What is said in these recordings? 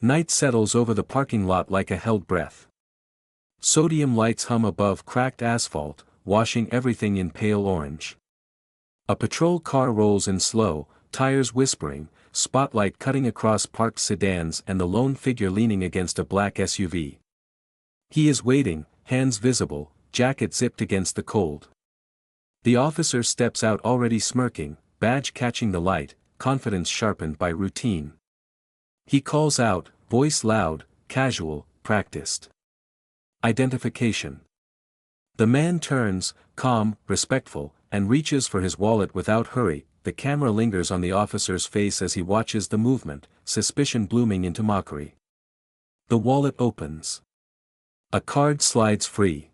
Night settles over the parking lot like a held breath. Sodium lights hum above cracked asphalt, washing everything in pale orange. A patrol car rolls in slow, tires whispering, spotlight cutting across parked sedans and the lone figure leaning against a black SUV. He is waiting, hands visible, jacket zipped against the cold. The officer steps out already smirking, badge catching the light, confidence sharpened by routine. He calls out, voice loud, casual, practiced. Identification. The man turns, calm, respectful, and reaches for his wallet without hurry. The camera lingers on the officer's face as he watches the movement, suspicion blooming into mockery. The wallet opens. A card slides free.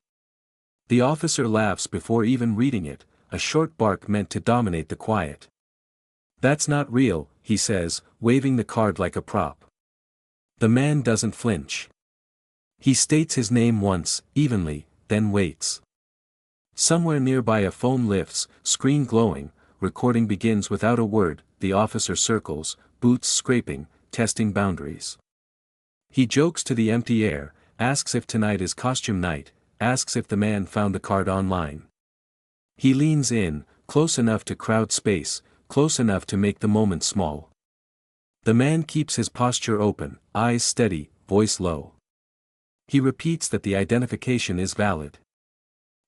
The officer laughs before even reading it, a short bark meant to dominate the quiet. "That's not real," he says, waving the card like a prop. The man doesn't flinch. He states his name once, evenly, then waits. Somewhere nearby a phone lifts, screen glowing, recording begins without a word. The officer circles, boots scraping, testing boundaries. He jokes to the empty air, asks if tonight is costume night, asks if the man found the card online. He leans in, close enough to crowd space, close enough to make the moment small. The man keeps his posture open, eyes steady, voice low. He repeats that the identification is valid.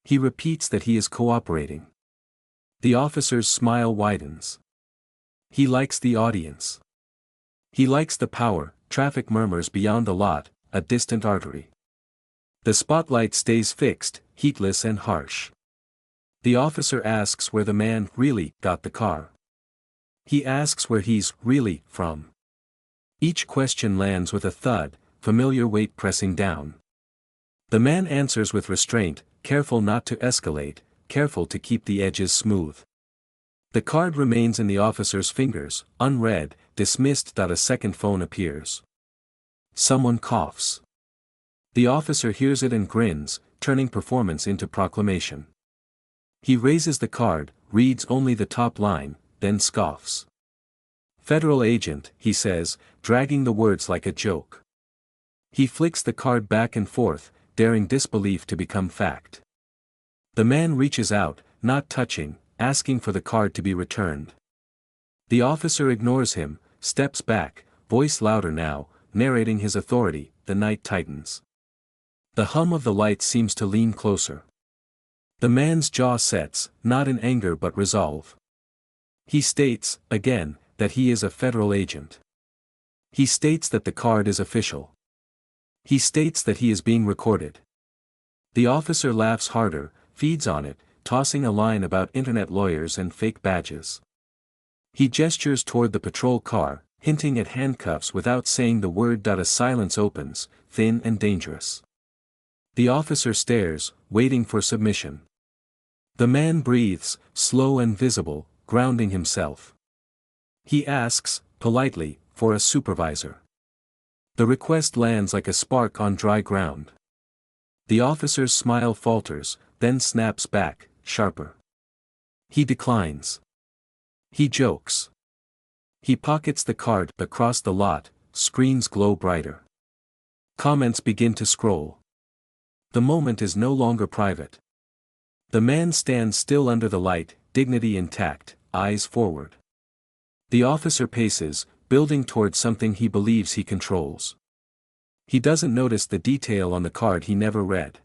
He repeats that he is cooperating. The officer's smile widens. He likes the audience. He likes the power. Traffic murmurs beyond the lot, a distant artery. The spotlight stays fixed, heatless and harsh. The officer asks where the man really got the car. He asks where he's really from. Each question lands with a thud, familiar weight pressing down. The man answers with restraint, careful not to escalate, careful to keep the edges smooth. The card remains in the officer's fingers, unread, dismissed. A second phone appears. Someone coughs. The officer hears it and grins, turning performance into proclamation. He raises the card, reads only the top line, then scoffs. "Federal agent," he says, dragging the words like a joke. He flicks the card back and forth, daring disbelief to become fact. The man reaches out, not touching, asking for the card to be returned. The officer ignores him, steps back, voice louder now, narrating his authority. The night tightens. The hum of the light seems to lean closer. The man's jaw sets, not in anger but resolve. He states, again, that he is a federal agent. He states that the card is official. He states that he is being recorded. The officer laughs harder, feeds on it, tossing a line about internet lawyers and fake badges. He gestures toward the patrol car, hinting at handcuffs without saying the word. A silence opens, thin and dangerous. The officer stares, waiting for submission. The man breathes, slow and visible, grounding himself. He asks, politely, for a supervisor. The request lands like a spark on dry ground. The officer's smile falters, then snaps back, sharper. He declines. He jokes. He pockets the card. Across the lot, screens glow brighter. Comments begin to scroll. The moment is no longer private. The man stands still under the light, dignity intact, eyes forward. The officer paces, building toward something he believes he controls. He doesn't notice the detail on the card he never read.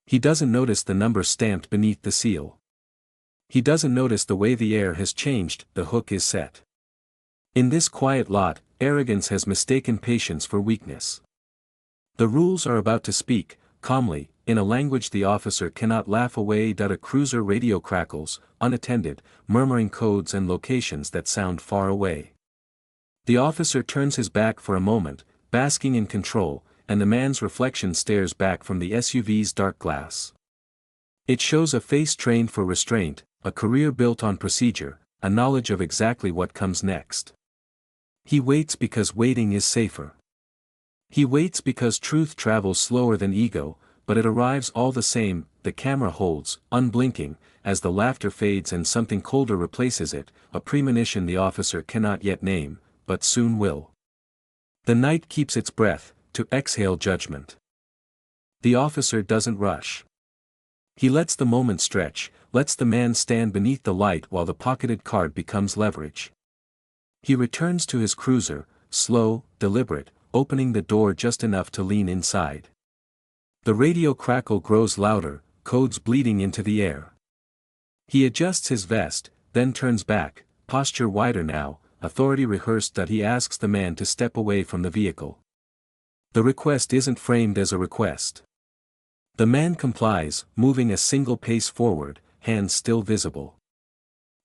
He doesn't notice the number stamped beneath the seal. He doesn't notice the way the air has changed. The hook is set. In this quiet lot, arrogance has mistaken patience for weakness. The rules are about to speak, calmly, in a language the officer cannot laugh away. A cruiser radio crackles, unattended, murmuring codes and locations that sound far away. The officer turns his back for a moment, basking in control, and the man's reflection stares back from the SUV's dark glass. It shows a face trained for restraint, a career built on procedure, a knowledge of exactly what comes next. He waits because waiting is safer. He waits because truth travels slower than ego, but it arrives all the same. The camera holds, unblinking, as the laughter fades and something colder replaces it, a premonition the officer cannot yet name, but soon will. The night keeps its breath, to exhale judgment. The officer doesn't rush. He lets the moment stretch, lets the man stand beneath the light while the pocketed card becomes leverage. He returns to his cruiser, slow, deliberate, opening the door just enough to lean inside. The radio crackle grows louder, codes bleeding into the air. He adjusts his vest, then turns back, posture wider now, authority rehearsed that he asks the man to step away from the vehicle. The request isn't framed as a request. The man complies, moving a single pace forward, hands still visible.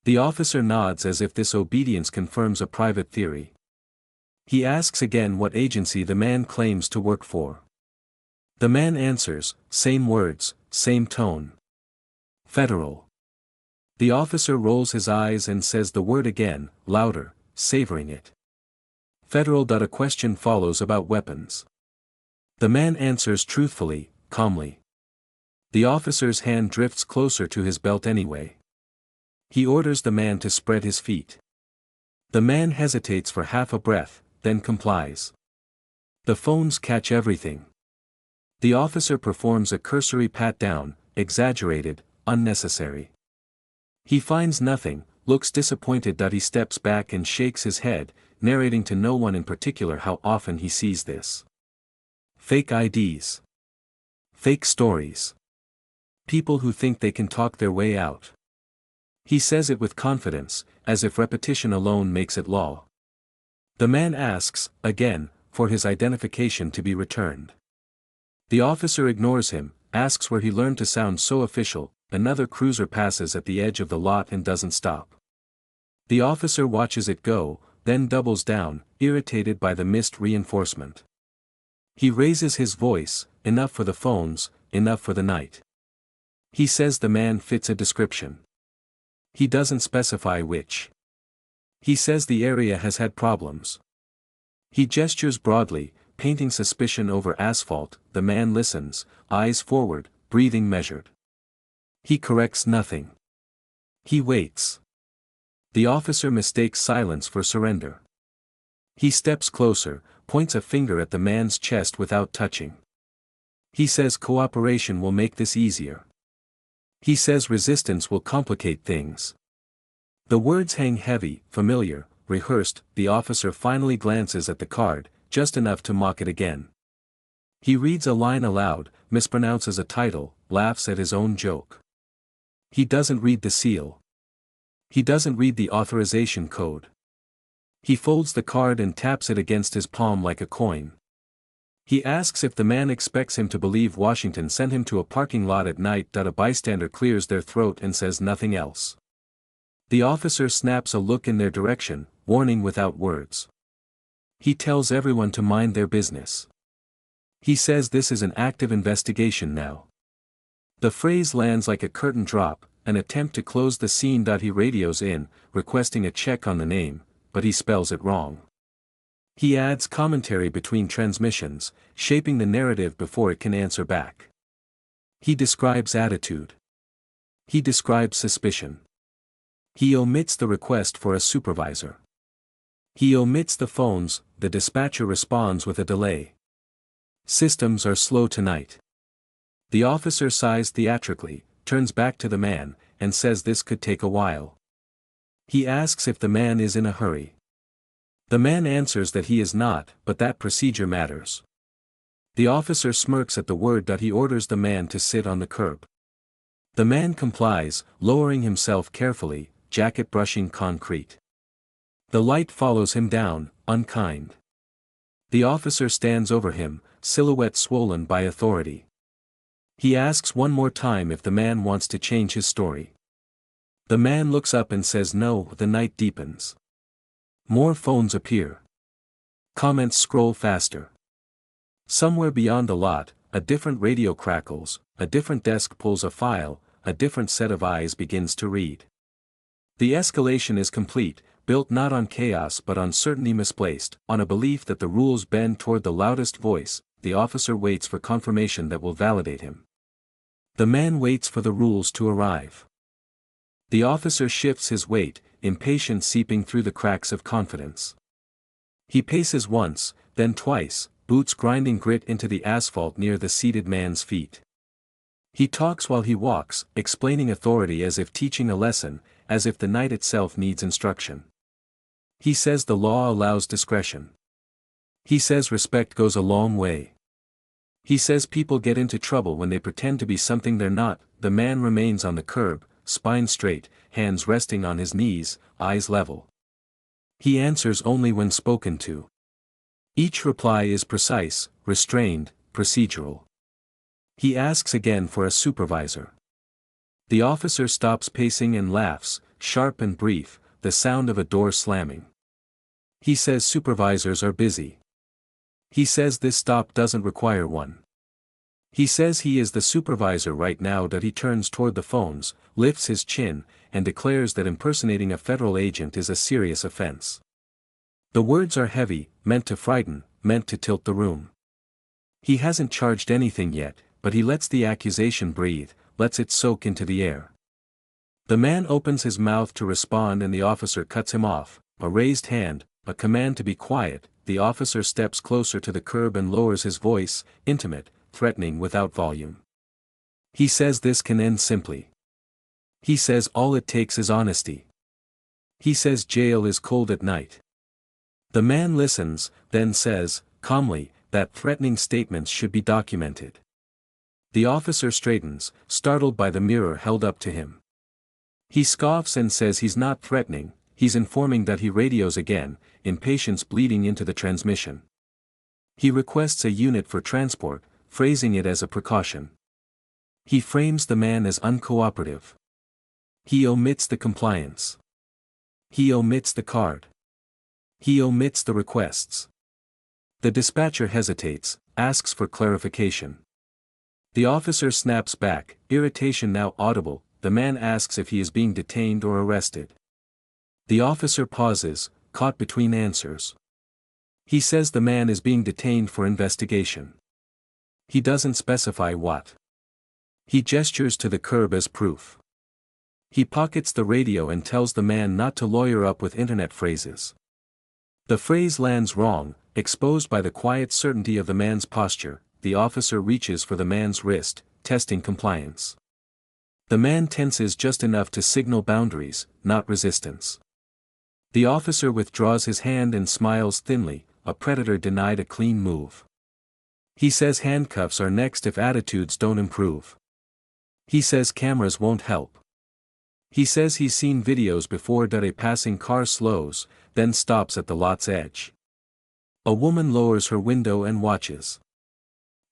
The officer nods as if this obedience confirms a private theory. He asks again what agency the man claims to work for. The man answers, same words, same tone. Federal. The officer rolls his eyes and says the word again, louder, savoring it. Federal. A question follows about weapons. The man answers truthfully, calmly. The officer's hand drifts closer to his belt anyway. He orders the man to spread his feet. The man hesitates for half a breath, then complies. The phones catch everything. The officer performs a cursory pat-down, exaggerated, unnecessary. He finds nothing, looks disappointed that he steps back and shakes his head, narrating to no one in particular how often he sees this. Fake IDs. Fake stories. People who think they can talk their way out. He says it with confidence, as if repetition alone makes it law. The man asks, again, for his identification to be returned. The officer ignores him, asks where he learned to sound so official. Another cruiser passes at the edge of the lot and doesn't stop. The officer watches it go, then doubles down, irritated by the missed reinforcement. He raises his voice, enough for the phones, enough for the night. He says the man fits a description. He doesn't specify which. He says the area has had problems. He gestures broadly, painting suspicion over asphalt. The man listens, eyes forward, breathing measured. He corrects nothing. He waits. The officer mistakes silence for surrender. He steps closer, points a finger at the man's chest without touching. He says cooperation will make this easier. He says resistance will complicate things. The words hang heavy, familiar, rehearsed. The officer finally glances at the card, just enough to mock it again. He reads a line aloud, mispronounces a title, laughs at his own joke. He doesn't read the seal. He doesn't read the authorization code. He folds the card and taps it against his palm like a coin. He asks if the man expects him to believe Washington sent him to a parking lot at night. A bystander clears their throat and says nothing else. The officer snaps a look in their direction, warning without words. He tells everyone to mind their business. He says this is an active investigation now. The phrase lands like a curtain drop, an attempt to close the scene. He radios in, requesting a check on the name, but he spells it wrong. He adds commentary between transmissions, shaping the narrative before it can answer back. He describes attitude. He describes suspicion. He omits the request for a supervisor. He omits the phones. The dispatcher responds with a delay. Systems are slow tonight. The officer sighs theatrically, turns back to the man, and says this could take a while. He asks if the man is in a hurry. The man answers that he is not, but that procedure matters. The officer smirks at the word. He orders the man to sit on the curb. The man complies, lowering himself carefully, jacket brushing concrete. The light follows him down, unkind. The officer stands over him, silhouette swollen by authority. He asks one more time if the man wants to change his story. The man looks up and says no. The night deepens. More phones appear. Comments scroll faster. Somewhere beyond the lot, a different radio crackles, a different desk pulls a file, a different set of eyes begins to read. The escalation is complete, built not on chaos but on certainty misplaced, on a belief that the rules bend toward the loudest voice. The officer waits for confirmation that will validate him. The man waits for the rules to arrive. The officer shifts his weight, impatience seeping through the cracks of confidence. He paces once, then twice, boots grinding grit into the asphalt near the seated man's feet. He talks while he walks, explaining authority as if teaching a lesson, as if the night itself needs instruction. He says the law allows discretion. He says respect goes a long way. He says people get into trouble when they pretend to be something they're not. The man remains on the curb, spine straight, hands resting on his knees, eyes level. He answers only when spoken to. Each reply is precise, restrained, procedural. He asks again for a supervisor. The officer stops pacing and laughs, sharp and brief, the sound of a door slamming. He says supervisors are busy. He says this stop doesn't require one. He says he is the supervisor right now. That he turns toward the phones, lifts his chin, and declares that impersonating a federal agent is a serious offense. The words are heavy, meant to frighten, meant to tilt the room. He hasn't charged anything yet, but he lets the accusation breathe, lets it soak into the air. The man opens his mouth to respond and the officer cuts him off, a raised hand, a command to be quiet. The officer steps closer to the curb and lowers his voice, intimate, threatening without volume. He says this can end simply. He says all it takes is honesty. He says jail is cold at night. The man listens, then says, calmly, that threatening statements should be documented. The officer straightens, startled by the mirror held up to him. He scoffs and says he's not threatening, he's informing. That he radios again, impatience bleeding into the transmission. He requests a unit for transport, phrasing it as a precaution. He frames the man as uncooperative. He omits the compliance. He omits the card. He omits the requests. The dispatcher hesitates, asks for clarification. The officer snaps back, irritation now audible. The man asks if he is being detained or arrested. The officer pauses, caught between answers. He says the man is being detained for investigation. He doesn't specify what. He gestures to the curb as proof. He pockets the radio and tells the man not to lawyer up with internet phrases. The phrase lands wrong, exposed by the quiet certainty of the man's posture. The officer reaches for the man's wrist, testing compliance. The man tenses just enough to signal boundaries, not resistance. The officer withdraws his hand and smiles thinly, a predator denied a clean move. He says handcuffs are next if attitudes don't improve. He says cameras won't help. He says he's seen videos before that a passing car slows, then stops at the lot's edge. A woman lowers her window and watches.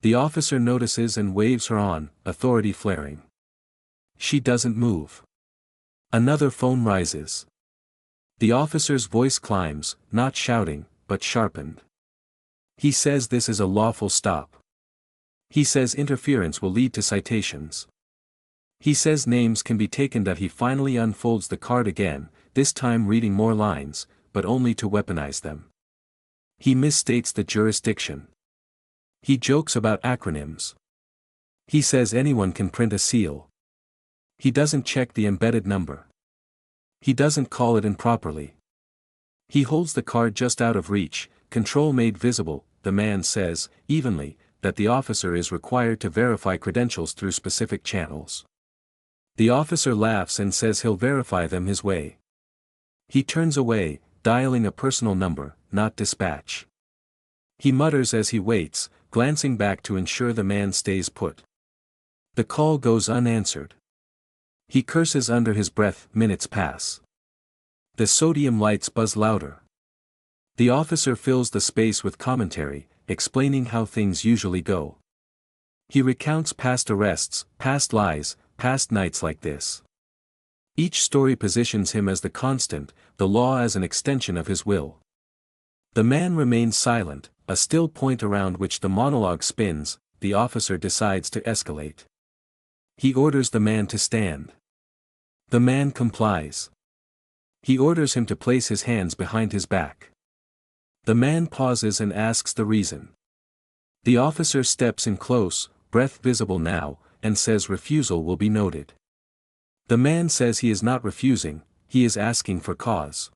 The officer notices and waves her on, authority flaring. She doesn't move. Another phone rises. The officer's voice climbs, not shouting, but sharpened. He says this is a lawful stop. He says interference will lead to citations. He says names can be taken. That he finally unfolds the card again, this time reading more lines, but only to weaponize them. He misstates the jurisdiction. He jokes about acronyms. He says anyone can print a seal. He doesn't check the embedded number. He doesn't call it in properly. He holds the card just out of reach, control made visible. The man says, evenly, that the officer is required to verify credentials through specific channels. The officer laughs and says he'll verify them his way. He turns away, dialing a personal number, not dispatch. He mutters as he waits, glancing back to ensure the man stays put. The call goes unanswered. He curses under his breath. Minutes pass. The sodium lights buzz louder. The officer fills the space with commentary, explaining how things usually go. He recounts past arrests, past lies, past nights like this. Each story positions him as the constant, the law as an extension of his will. The man remains silent, a still point around which the monologue spins. The officer decides to escalate. He orders the man to stand. The man complies. He orders him to place his hands behind his back. The man pauses and asks the reason. The officer steps in close, breath visible now, and says refusal will be noted. The man says he is not refusing, he is asking for cause.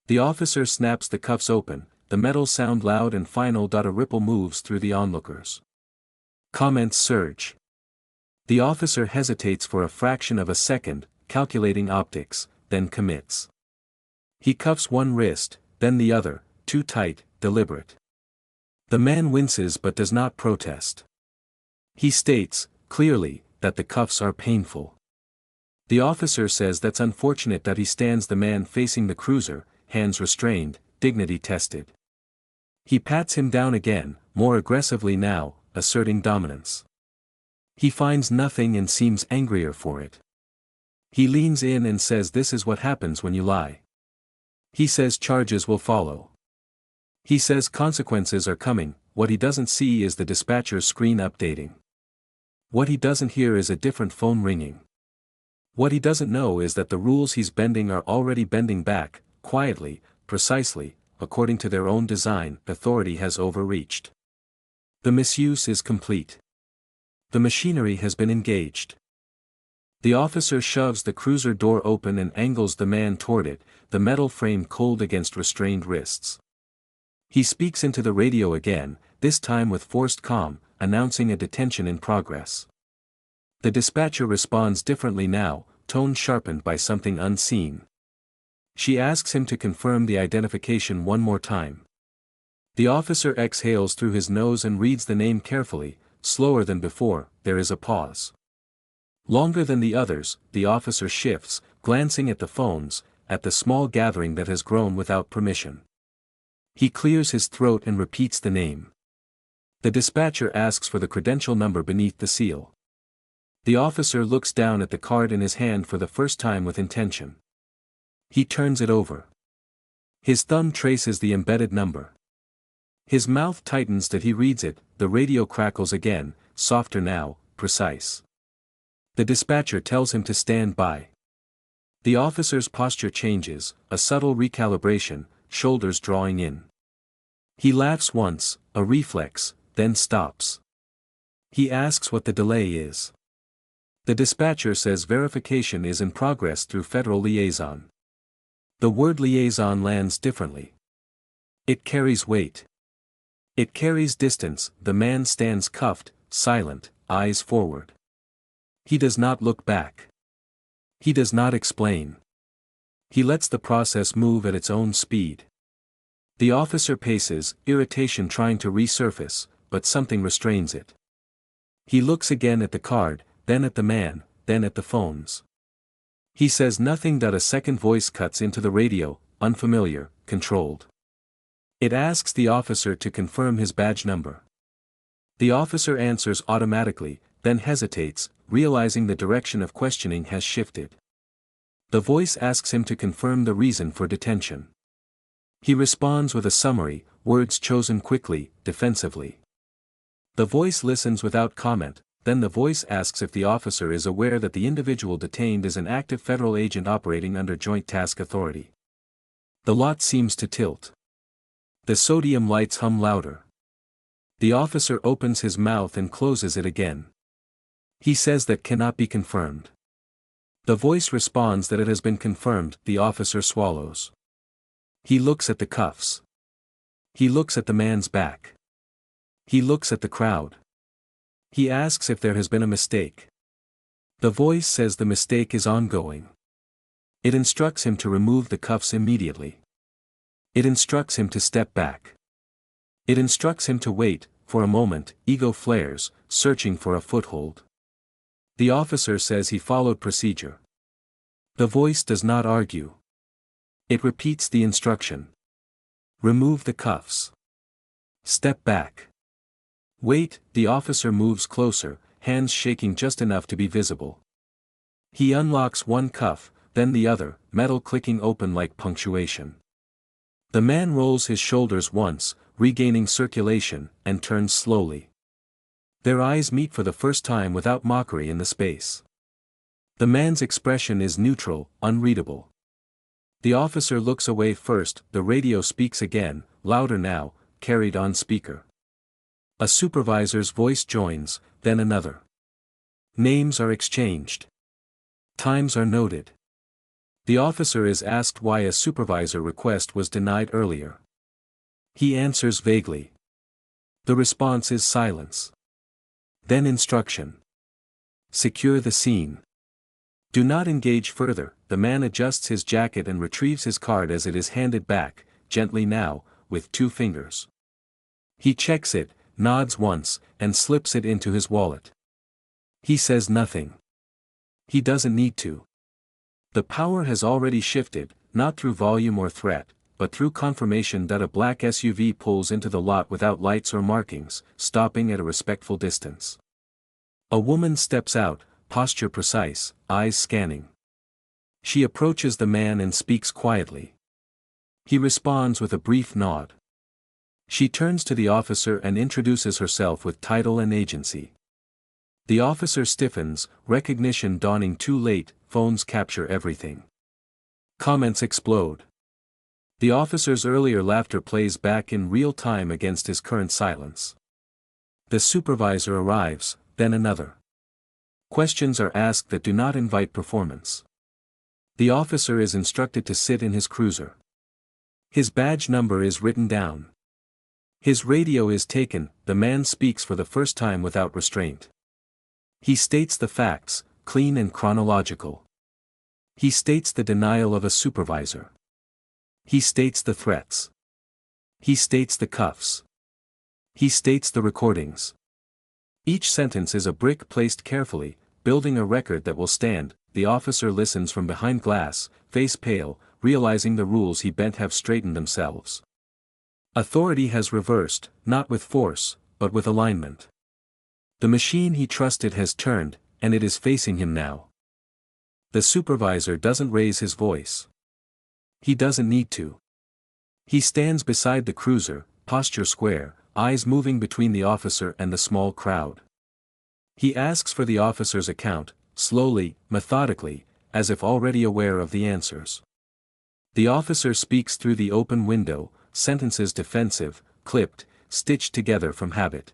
The officer snaps the cuffs open, the metal sound loud and final. A ripple moves through the onlookers. Comments surge. The officer hesitates for a fraction of a second, calculating optics, then commits. He cuffs one wrist, then the other, too tight, deliberate. The man winces but does not protest. He states, clearly, that the cuffs are painful. The officer says that's unfortunate. That he stands the man facing the cruiser, hands restrained, dignity tested. He pats him down again, more aggressively now, asserting dominance. He finds nothing and seems angrier for it. He leans in and says this is what happens when you lie. He says charges will follow. He says consequences are coming. What he doesn't see is the dispatcher's screen updating. What he doesn't hear is a different phone ringing. What he doesn't know is that the rules he's bending are already bending back, quietly, precisely, according to their own design. Authority has overreached. The misuse is complete. The machinery has been engaged. The officer shoves the cruiser door open and angles the man toward it, the metal frame cold against restrained wrists. He speaks into the radio again, this time with forced calm, announcing a detention in progress. The dispatcher responds differently now, tone sharpened by something unseen. She asks him to confirm the identification one more time. The officer exhales through his nose and reads the name carefully, slower than before. There is a pause. Longer than the others, the officer shifts, glancing at the phones, at the small gathering that has grown without permission. He clears his throat and repeats the name. The dispatcher asks for the credential number beneath the seal. The officer looks down at the card in his hand for the first time with intention. He turns it over. His thumb traces the embedded number. His mouth tightens that he reads it. The radio crackles again, softer now, precise. The dispatcher tells him to stand by. The officer's posture changes, a subtle recalibration, shoulders drawing in. He laughs once, a reflex, then stops. He asks what the delay is. The dispatcher says verification is in progress through Federal Liaison. The word liaison lands differently. It carries weight. It carries distance. The man stands cuffed, silent, eyes forward. He does not look back. He does not explain. He lets the process move at its own speed. The officer paces, irritation trying to resurface, but something restrains it. He looks again at the card, then at the man, then at the phones. He says nothing. A second voice cuts into the radio, unfamiliar, controlled. It asks the officer to confirm his badge number. The officer answers automatically, then hesitates, realizing the direction of questioning has shifted. The voice asks him to confirm the reason for detention. He responds with a summary, words chosen quickly, defensively. The voice listens without comment, then the voice asks if the officer is aware that the individual detained is an active federal agent operating under Joint Task Authority. The lot seems to tilt. The sodium lights hum louder. The officer opens his mouth and closes it again. He says that cannot be confirmed. The voice responds that it has been confirmed. The officer swallows. He looks at the cuffs. He looks at the man's back. He looks at the crowd. He asks if there has been a mistake. The voice says the mistake is ongoing. It instructs him to remove the cuffs immediately. It instructs him to step back. It instructs him to wait. For a moment, ego flares, searching for a foothold. The officer says he followed procedure. The voice does not argue. It repeats the instruction. Remove the cuffs. Step back. Wait. The officer moves closer, hands shaking just enough to be visible. He unlocks one cuff, then the other, metal clicking open like punctuation. The man rolls his shoulders once, regaining circulation, and turns slowly. Their eyes meet for the first time without mockery in the space. The man's expression is neutral, unreadable. The officer looks away first. The radio speaks again, louder now, carried on speaker. A supervisor's voice joins, then another. Names are exchanged. Times are noted. The officer is asked why a supervisor request was denied earlier. He answers vaguely. The response is silence. Then instruction. Secure the scene. Do not engage further. The man adjusts his jacket and retrieves his card as it is handed back, gently now, with 2 fingers. He checks it, nods once, and slips it into his wallet. He says nothing. He doesn't need to. The power has already shifted, not through volume or threat, but through confirmation that a black SUV pulls into the lot without lights or markings, stopping at a respectful distance. A woman steps out, posture precise, eyes scanning. She approaches the man and speaks quietly. He responds with a brief nod. She turns to the officer and introduces herself with title and agency. The officer stiffens, recognition dawning too late. Phones capture everything. Comments explode. The officer's earlier laughter plays back in real time against his current silence. The supervisor arrives, then another. Questions are asked that do not invite performance. The officer is instructed to sit in his cruiser. His badge number is written down. His radio is taken. The man speaks for the first time without restraint. He states the facts, clean and chronological. He states the denial of a supervisor. He states the threats. He states the cuffs. He states the recordings. Each sentence is a brick placed carefully, building a record that will stand. The officer listens from behind glass, face pale, realizing the rules he bent have straightened themselves. Authority has reversed, not with force, but with alignment. The machine he trusted has turned, and it is facing him now. The supervisor doesn't raise his voice. He doesn't need to. He stands beside the cruiser, posture square, eyes moving between the officer and the small crowd. He asks for the officer's account, slowly, methodically, as if already aware of the answers. The officer speaks through the open window, sentences defensive, clipped, stitched together from habit.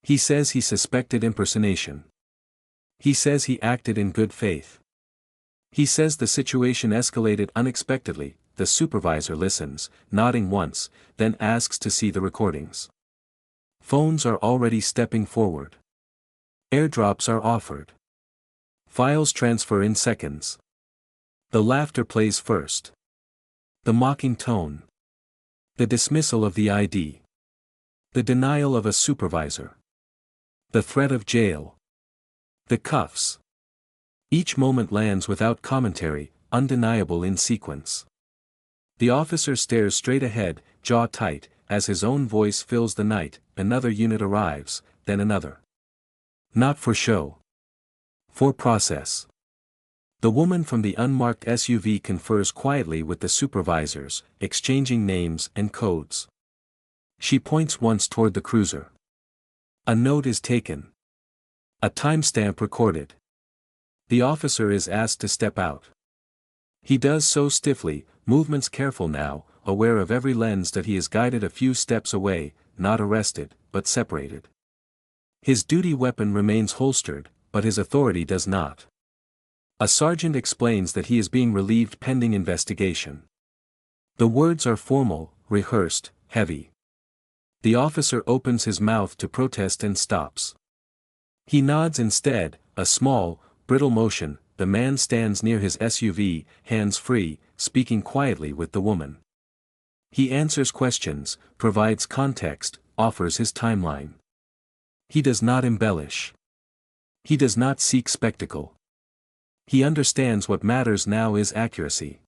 He says he suspected impersonation. He says he acted in good faith. He says the situation escalated unexpectedly. The supervisor listens, nodding once, then asks to see the recordings. Phones are already stepping forward. Airdrops are offered. Files transfer in seconds. The laughter plays first. The mocking tone. The dismissal of the ID. The denial of a supervisor. The threat of jail. The cuffs. Each moment lands without commentary, undeniable in sequence. The officer stares straight ahead, jaw tight, as his own voice fills the night. Another unit arrives, then another. Not for show. For process. The woman from the unmarked SUV confers quietly with the supervisors, exchanging names and codes. She points once toward the cruiser. A note is taken. A timestamp recorded. The officer is asked to step out. He does so stiffly, movements careful now, aware of every lens that he is guided a few steps away, not arrested, but separated. His duty weapon remains holstered, but his authority does not. A sergeant explains that he is being relieved pending investigation. The words are formal, rehearsed, heavy. The officer opens his mouth to protest and stops. He nods instead, a small, brittle motion. The man stands near his SUV, hands free, speaking quietly with the woman. He answers questions, provides context, offers his timeline. He does not embellish. He does not seek spectacle. He understands what matters now is accuracy.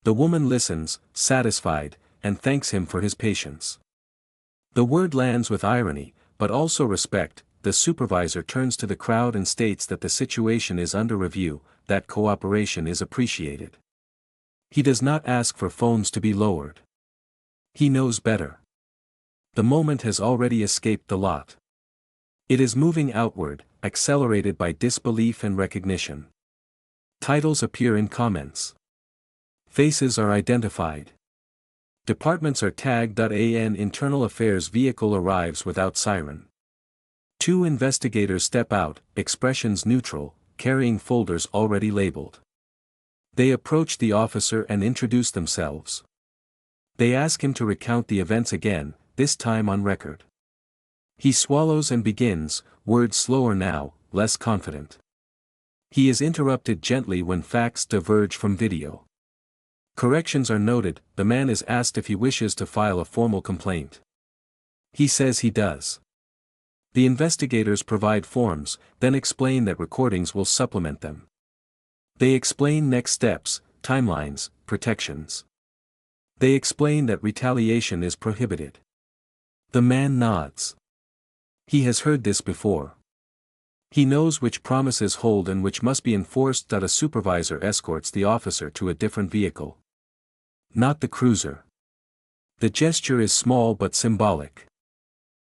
The woman listens, satisfied, and thanks him for his patience. The word lands with irony, but also respect. The supervisor turns to the crowd and states that the situation is under review, that cooperation is appreciated. He does not ask for phones to be lowered. He knows better. The moment has already escaped the lot. It is moving outward, accelerated by disbelief and recognition. Titles appear in comments. Faces are identified. Departments are tagged. An internal affairs vehicle arrives without siren. 2 investigators step out, expressions neutral, carrying folders already labeled. They approach the officer and introduce themselves. They ask him to recount the events again, this time on record. He swallows and begins, words slower now, less confident. He is interrupted gently when facts diverge from video. Corrections are noted. The man is asked if he wishes to file a formal complaint. He says he does. The investigators provide forms, then explain that recordings will supplement them. They explain next steps, timelines, protections. They explain that retaliation is prohibited. The man nods. He has heard this before. He knows which promises hold and which must be enforced. A supervisor escorts the officer to a different vehicle. Not the cruiser. The gesture is small but symbolic.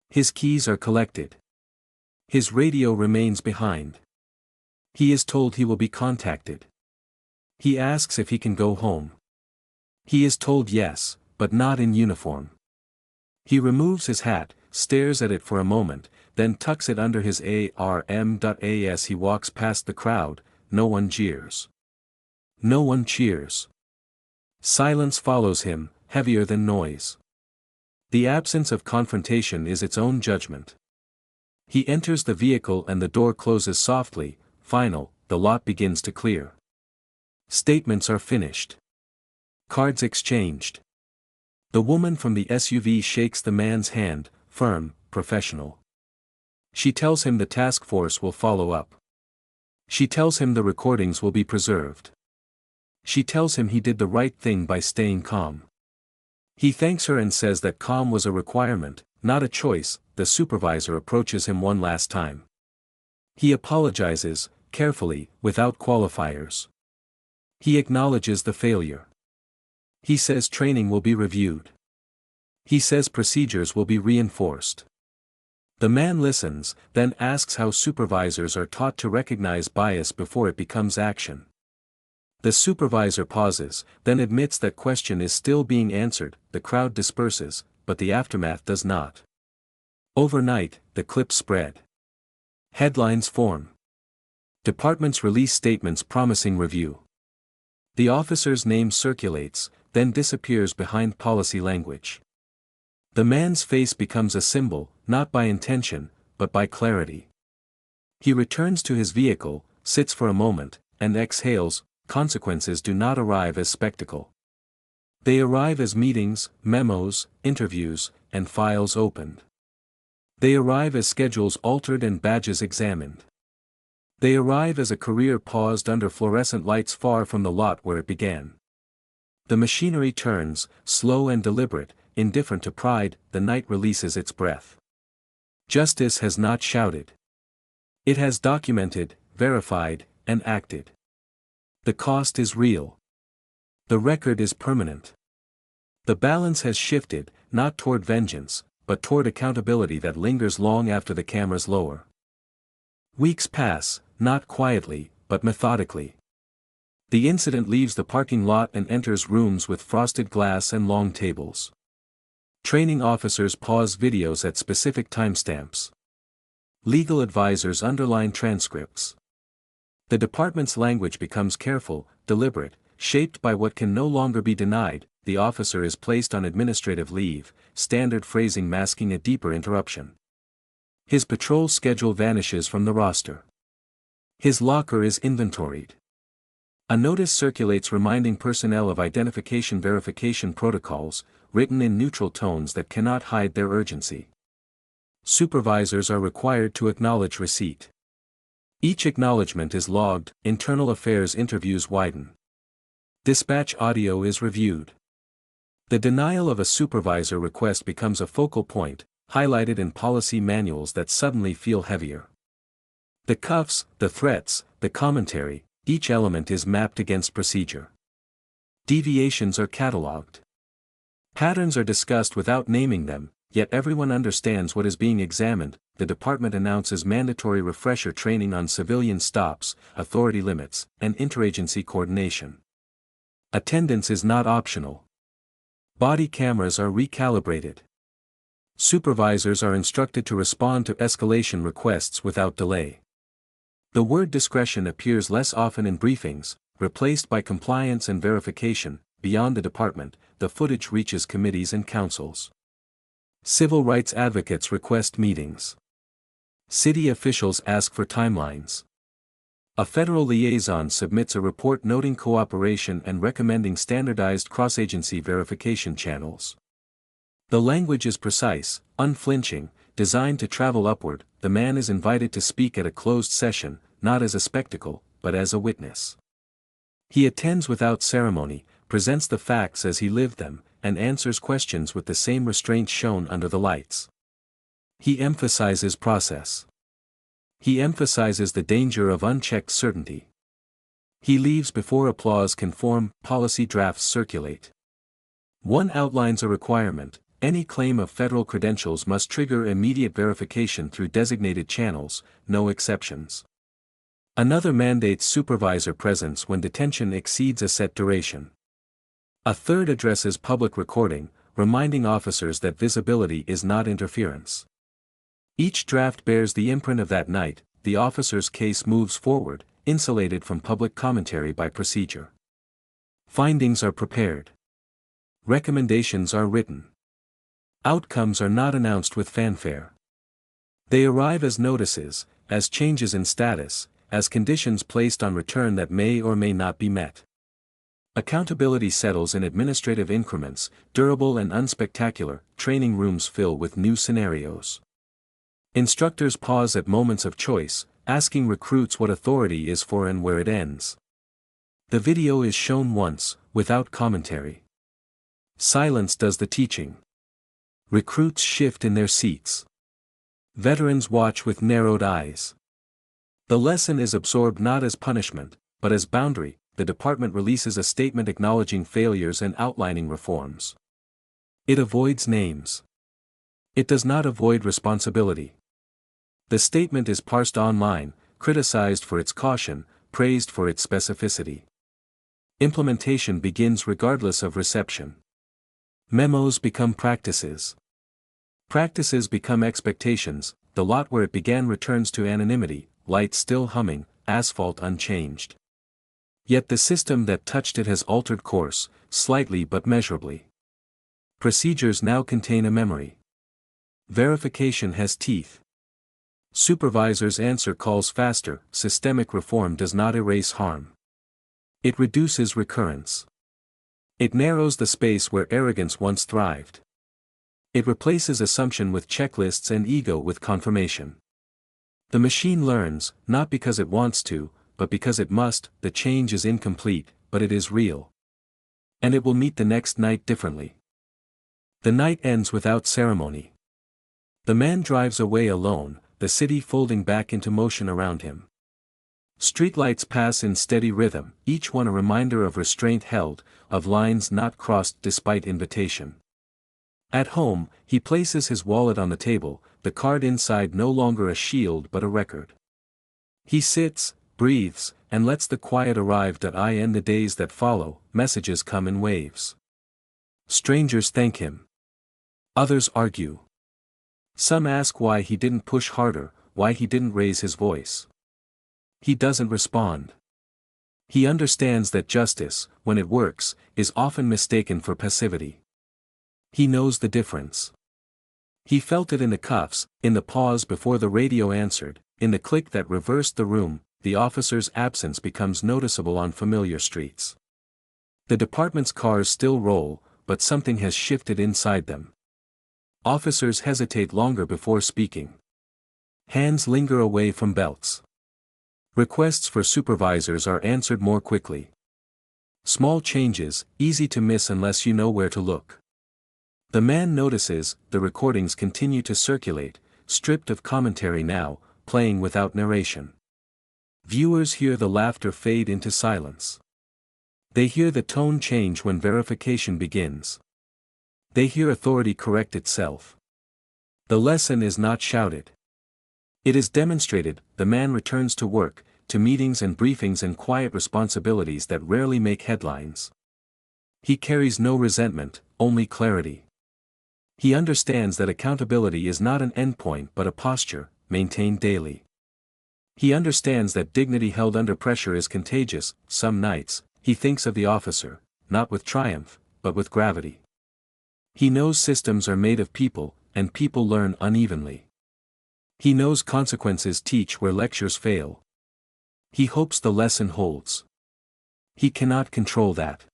His keys are collected. His radio remains behind. He is told he will be contacted. He asks if he can go home. He is told yes, but not in uniform. He removes his hat, stares at it for a moment, then tucks it under his arm. As he walks past the crowd, no one jeers. No one cheers. Silence follows him, heavier than noise. The absence of confrontation is its own judgment. He enters the vehicle and the door closes softly. Final, the lot begins to clear. Statements are finished. Cards exchanged. The woman from the SUV shakes the man's hand, firm, professional. She tells him the task force will follow up. She tells him the recordings will be preserved. She tells him he did the right thing by staying calm. He thanks her and says that calm was a requirement, not a choice. The supervisor approaches him one last time. He apologizes, carefully, without qualifiers. He acknowledges the failure. He says training will be reviewed. He says procedures will be reinforced. The man listens, then asks how supervisors are taught to recognize bias before it becomes action. The supervisor pauses, then admits that question is still being answered. The crowd disperses, but the aftermath does not. Overnight, the clips spread. Headlines form. Departments release statements promising review. The officer's name circulates, then disappears behind policy language. The man's face becomes a symbol, not by intention, but by clarity. He returns to his vehicle, sits for a moment, and exhales. Consequences do not arrive as spectacle. They arrive as meetings, memos, interviews, and files opened. They arrive as schedules altered and badges examined. They arrive as a career paused under fluorescent lights far from the lot where it began. The machinery turns, slow and deliberate, indifferent to pride. The night releases its breath. Justice has not shouted. It has documented, verified, and acted. The cost is real. The record is permanent. The balance has shifted, not toward vengeance, but toward accountability that lingers long after the cameras lower. Weeks pass, not quietly, but methodically. The incident leaves the parking lot and enters rooms with frosted glass and long tables. Training officers pause videos at specific timestamps. Legal advisors underline transcripts. The department's language becomes careful, deliberate, shaped by what can no longer be denied. The officer is placed on administrative leave, standard phrasing masking a deeper interruption. His patrol schedule vanishes from the roster. His locker is inventoried. A notice circulates reminding personnel of identification verification protocols, written in neutral tones that cannot hide their urgency. Supervisors are required to acknowledge receipt. Each acknowledgement is logged. Internal affairs interviews widen. Dispatch audio is reviewed. The denial of a supervisor request becomes a focal point, highlighted in policy manuals that suddenly feel heavier. The cuffs, the threats, the commentary, each element is mapped against procedure. Deviations are catalogued. Patterns are discussed without naming them, yet everyone understands what is being examined. The department announces mandatory refresher training on civilian stops, authority limits, and interagency coordination. Attendance is not optional. Body cameras are recalibrated. Supervisors are instructed to respond to escalation requests without delay. The word discretion appears less often in briefings, replaced by compliance and verification. beyond the department, the footage reaches committees and councils. Civil rights advocates request meetings. City officials ask for timelines. A federal liaison submits a report noting cooperation and recommending standardized cross-agency verification channels. The language is precise, unflinching, designed to travel upward. The man is invited to speak at a closed session, not as a spectacle, but as a witness. He attends without ceremony, presents the facts as he lived them, and answers questions with the same restraint shown under the lights. He emphasizes process. He emphasizes the danger of unchecked certainty. He leaves before applause can form, policy drafts circulate. One outlines a requirement: any claim of federal credentials must trigger immediate verification through designated channels, no exceptions. Another mandates supervisor presence when detention exceeds a set duration. A third addresses public recording, reminding officers that visibility is not interference. Each draft bears the imprint of that night. The officer's case moves forward, insulated from public commentary by procedure. Findings are prepared. Recommendations are written. Outcomes are not announced with fanfare. They arrive as notices, as changes in status, as conditions placed on return that may or may not be met. Accountability settles in administrative increments, durable and unspectacular. Training rooms fill with new scenarios. Instructors pause at moments of choice, asking recruits what authority is for and where it ends. The video is shown once, without commentary. Silence does the teaching. Recruits shift in their seats. Veterans watch with narrowed eyes. The lesson is absorbed not as punishment, but as boundary. The department releases a statement acknowledging failures and outlining reforms. It avoids names. It does not avoid responsibility. The statement is parsed online, criticized for its caution, praised for its specificity. Implementation begins regardless of reception. Memos become practices. Practices become expectations. The lot where it began returns to anonymity, lights still humming, asphalt unchanged. Yet the system that touched it has altered course, slightly but measurably. Procedures now contain a memory. Verification has teeth. Supervisors answer calls faster. Systemic reform does not erase harm. It reduces recurrence. It narrows the space where arrogance once thrived. It replaces assumption with checklists and ego with confirmation. The machine learns, not because it wants to, but because it must. The change is incomplete, but it is real. And it will meet the next night differently. The night ends without ceremony. The man drives away alone, the city folding back into motion around him. Streetlights pass in steady rhythm, each one a reminder of restraint held, of lines not crossed despite invitation. At home, he places his wallet on the table, the card inside no longer a shield but a record. He sits, breathes, and lets the quiet arrive. In the days that follow, messages come in waves. Strangers thank him. Others argue. Some ask why he didn't push harder, why he didn't raise his voice. He doesn't respond. He understands that justice, when it works, is often mistaken for passivity. He knows the difference. He felt it in the cuffs, in the pause before the radio answered, in the click that reversed the room. The officer's absence becomes noticeable on familiar streets. The department's cars still roll, but something has shifted inside them. Officers hesitate longer before speaking. Hands linger away from belts. Requests for supervisors are answered more quickly. Small changes, easy to miss unless you know where to look. The man notices. The recordings continue to circulate, stripped of commentary now, playing without narration. Viewers hear the laughter fade into silence. They hear the tone change when verification begins. They hear authority correct itself. The lesson is not shouted. It is demonstrated. The man returns to work, to meetings and briefings and quiet responsibilities that rarely make headlines. He carries no resentment, only clarity. He understands that accountability is not an endpoint but a posture, maintained daily. He understands that dignity held under pressure is contagious. Some nights, he thinks of the officer, not with triumph, but with gravity. He knows systems are made of people, and people learn unevenly. He knows consequences teach where lectures fail. He hopes the lesson holds. He cannot control that.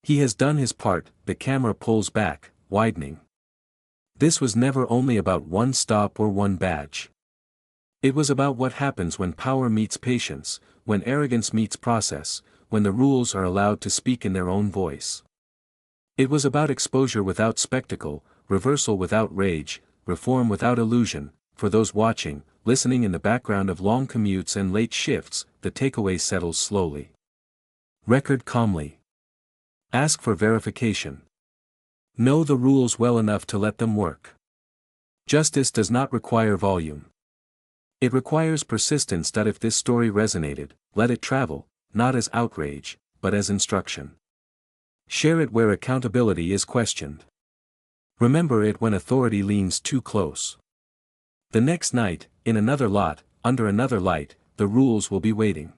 He has done his part, the camera pulls back, widening. This was never only about one stop or one badge. It was about what happens when power meets patience, when arrogance meets process, when the rules are allowed to speak in their own voice. It was about exposure without spectacle, reversal without rage, reform without illusion. For those watching, listening in the background of long commutes and late shifts, the takeaway settles slowly. Record calmly. Ask for verification. Know the rules well enough to let them work. Justice does not require volume. It requires persistence. If this story resonated, let it travel, not as outrage, but as instruction. Share it where accountability is questioned. Remember it when authority leans too close. The next night, in another lot, under another light, the rules will be waiting.